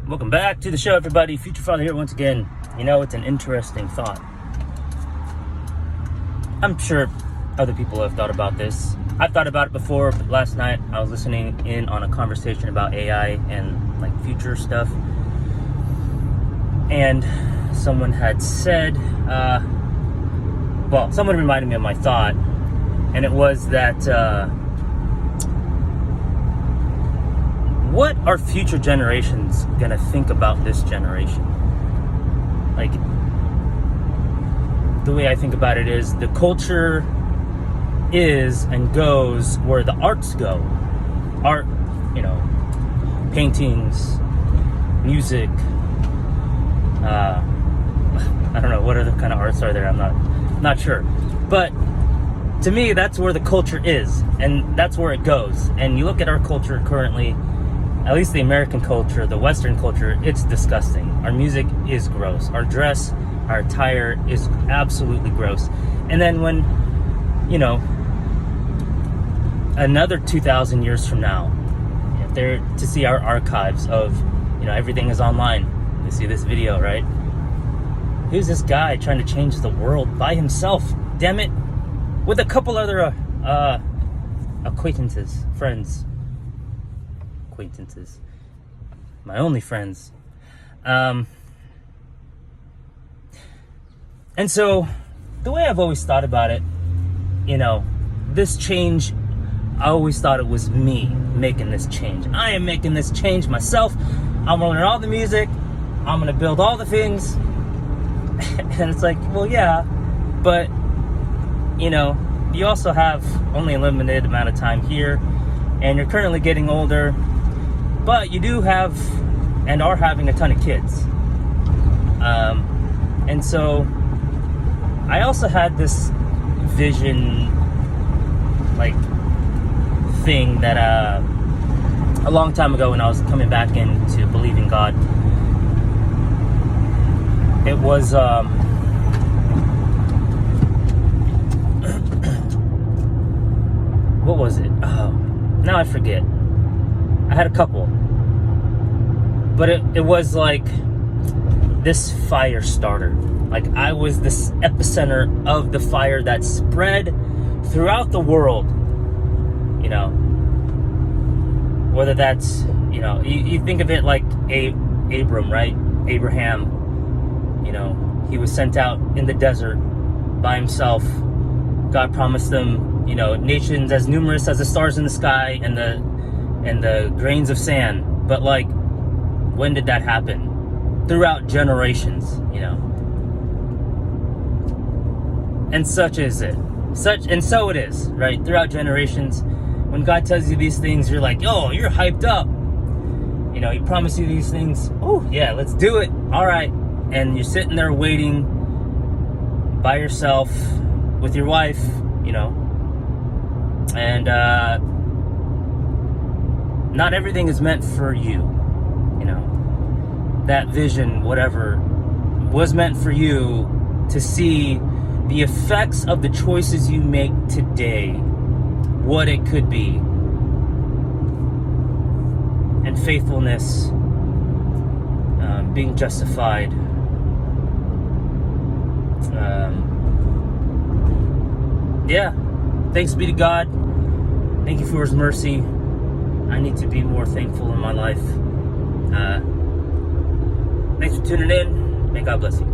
Welcome back to the show, everybody. Future Father here once again. You know, it's an interesting thought. I'm sure other people have thought about this. I've thought about it before, but last night I was listening in on a conversation about AI and like future stuff. And someone had said, someone reminded me of my thought. And it was that, what are future generations gonna think about this generation? Like, the way I think about it is the culture is and goes where the arts go. Art, paintings, music, I don't know, what other kind of arts are there? I'm not sure. But to me, that's where the culture is, and that's where it goes. And you look at our culture currently, at least the American culture, the Western culture, it's disgusting. Our music is gross. Our dress, our attire is absolutely gross. And then when, another 2,000 years from now, if they're to see our archives of, everything is online. You see this video, right? Who's this guy trying to change the world by himself? Damn it. With a couple other acquaintances, friends. My only friends. And so the way I've always thought about it, this change, I always thought it was me making this change. I am making this change myself. I'm gonna learn all the music. I'm gonna build all the things. And it's like, well, yeah, but you also have only a limited amount of time here, and you're currently getting older. But you do have and are having a ton of kids. And so I also had this vision, thing that a long time ago when I was coming back into believing God. It was what was it? Oh, now I forget. I had a couple. But it was like this fire starter. Like I was this epicenter of the fire that spread throughout the world. Whether that's, you think of it like Abram, right? Abraham, he was sent out in the desert by himself. God promised them, nations as numerous as the stars in the sky and the grains of sand. But when did that happen? Throughout generations, and such is it. And so it is, right? Throughout generations, when God tells you these things, you're like, oh, you're hyped up. He promised you these things. Oh, yeah, let's do it. All right. And you're sitting there waiting by yourself with your wife, and not everything is meant for you. That vision, whatever, was meant for you to see the effects of the choices you make today, what it could be, and faithfulness, being justified, thanks be to God. Thank you for His mercy. I need to be more thankful in my life. Thanks for tuning in. May God bless you.